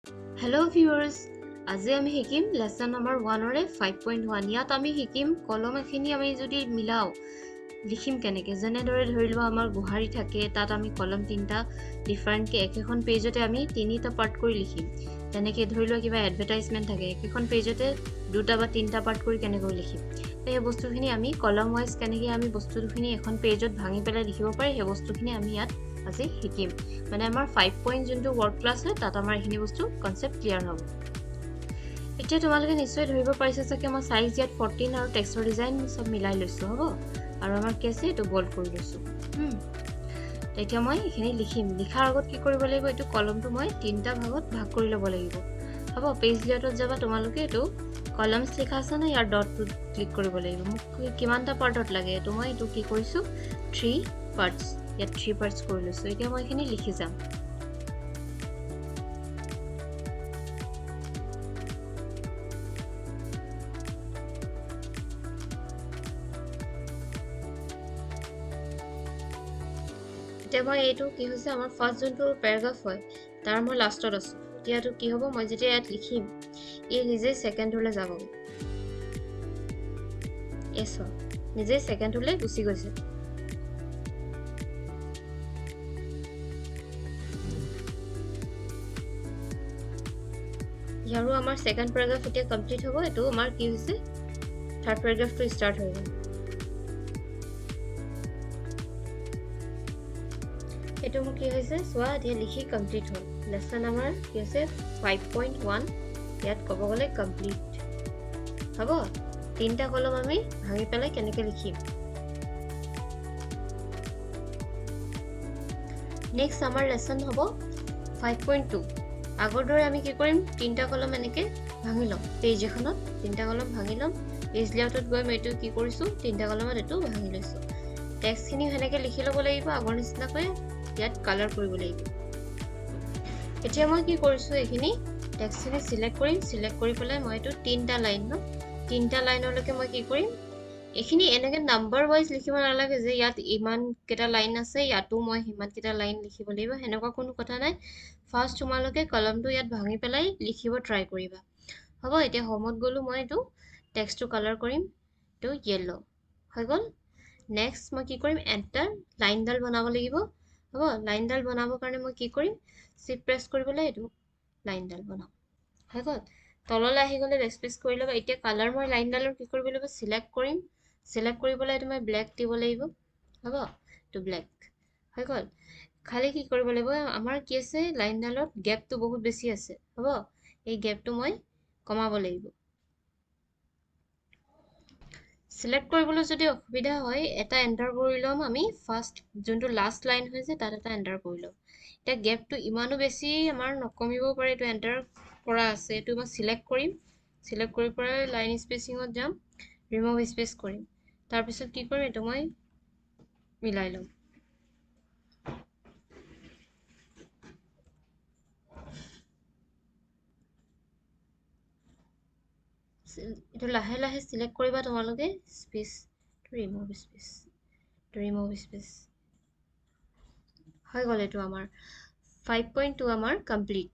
Hello viewers, আজি আমি শিকিম লেসন নম্বৰ 1 ৰে 5.1 ইয়াত আমি শিকিম কলম এখিনি আমি যদি মিলাও লিখিম কেনেকে যেনেদৰে ধৰিলো আমাৰ গুহাৰি থাকে তাত আমি কলম তিনটা ডিফাৰেন্ট কে একেখন পেজতে আমি তিনিটা পাৰ্ট কৰি লিখিম তেনেকে ধৰিলো কিবা এডভাৰটাইজমেন্ট থাকে একেখন পেজতে দুটা বা তিনটা পাৰ্ট কৰি কেনেকৈ লিখিম এই বস্তুখিনি আমি কলম ওয়াইজ কেনেকে আমি বস্তুখিনি এখন পেজত ভাঙি পেলাই লিখিব পাৰি সেই বস্তুখিনি আমি ইয়াত আজি শিকিম মানে আমাৰ 5 পইণ্ট যোনটো ওয়াৰ্ড ক্লাছ হয় তাত আমাৰ এখিনি বস্তু কনসেপ্ট ক্লিয়াৰ হ'ব এতিয়া তোমালোকে নিশ্চয় ধৰিব পাৰিছা যে আমাৰ সাইজ ইয়াত 14 আৰু টেক্সটৰ ডিজাইন সব মিলাই লৈছো হ'ব আৰু আমাৰ কি আছে এটো বোল্ড কৰি লৈছো এতিয়া মই এখিনি লিখিম লিখাৰ আগত কি কৰিব লাগিব এটো কলমটো মই তিনটা ভাগত ভাগ কৰি ল'ব লাগিব হ'ব পেজ লেআউটত যাবা তোমালোকে এটো কলমছ লিখা আছে না ইয়াৰ ডটটো ক্লিক কৰিব লাগিব মোক কিমানটা পাৰ্টত লাগে এটো মই এটো কি কৰিছো 3 পাৰ্টস ইয়াত 3 পাৰ্টস কৰি লৈছো এতিয়া মই এখিনি লিখি যাম এতিয়া মই এইটো কি হৈছে আমাৰ ফাৰ্স্ট যোনটো প্যাৰাগ্ৰাফ হয় তাৰ মই লাষ্টত আছো এতিয়াটো কি হ'ব মই যেতিয়া ইয়াত লিখিম এই নিজে সেকেন্ডলৈ যাব এছ নিজে সেকেন্ডলৈ গুচি গৈছে ইয়াৰো আমাৰ সেকেন্ড প্যাৰাগ্ৰাফ এতিয়া কমপ্লিট হ'ব এটো আমাৰ কি হৈছে থাৰ্ড প্যাৰাগ্ৰাফটো ষ্টাৰ্ট হৈ গ'ল এটো মোক কি হৈছে সোৱা এতিয়া লিখি কমপ্লিট হ'ল লেসন আমাৰ কি হৈছে 5.1 ইয়াত ক'ব গলে কমপ্লিট হ'ব তিনটা কলম আমি ভাঙি পেলাই কেনেকে লিখিম নেক্সট আমাৰ লেসন হ'ব 5.2 আগৰ দৰে আমি কি কৰিম তিনটা কলম এনেকে ভাঙি লম পেজ এখনত তিনটা কলম ভাঙি লম পেজ লেআউটত গৈ মই এটো কি কৰিছো তিনটা কলমত এটো ভাঙি লৈছো টেক্সট খিনি হেনেকে লিখি ল'ব লাগিব আগৰ নিচিনাকৈ ইয়াত কালাৰ কৰিব লাগিব এতিয়া মই কি কৰিছো এখিনি টেক্সট খিনি সিলেক্ট কৰি পেলাই মই এটো তিনটা লাইন ন তিনটা লাইনলৈকে মই কি কৰিম এখিনি এনেকে নাম্বাৰ ওয়াইজ লিখিব নালাগে যে ইয়াত ইমান কেটা লাইন আছে ইয়াতো মই হিমান কেটা লাইন লিখিব লাগিব হেনেকুৱা কোনো কথা নাই ফাৰ্স্ট তোমালোকে কলমটো ইয়াত ভাঙি পেলাই লিখিব ট্ৰাই কৰিবা হ'ব এতিয়া হোমত গলো মই এটো টেক্সটটো কালাৰ কৰিম এটো ইয়েলো হৈ গল নেক্সট মই কি কৰিম এন্টাৰ লাইনডাল বনাব লাগিব হ'ব লাইনডাল বনাবৰ কাৰণে মই কি কৰিম শিফট প্ৰেছ কৰিবলৈ এটো লাইনডাল বনাম হৈ গল তললৈ আহি গলে বেকস্পেচ কৰি লবা এতিয়া কালাৰ মই লাইনডালৰ কি কৰিব লাগিব সিলেক্ট কৰিম সিলেক্ট কৰি পেলাই তুমি ব্ল্যাক দিব লাগিব হ'ব টু ব্ল্যাক হৈ গল খালি কি কৰিব লাগিব আমাৰ কি আছে লাইনডালত গ্যাপটো বহুত বেছি আছে হ'ব এই গ্যাপটো মই কমাব লাগিব সিলেক্ট কৰিবলৈ যদি অসুবিধা হয় এটা এন্টাৰ কৰি লম আমি ফাৰ্স্ট যোনটো লাষ্ট লাইন হৈছে তাত এটা এন্টাৰ কৰি লম এটা গ্যাপটো ইমানো বেছি আমাৰ নকমিব পাৰে এটো এন্টাৰ কৰা আছে এটো মই সিলেক্ট কৰি পৰা লাইন স্পেচিংত যাম ৰিমুভ স্পেচ কৰিম তাৰ পিছত কি কৰিম এটো মই মিলাই লম এটো লাহে লাহে সিলেক্ট কৰিবা তোমালোকে স্পেচ ৰিমুভ স্পেচ হৈ গল এটো আমাৰ 5.2 আমাৰ কমপ্লিট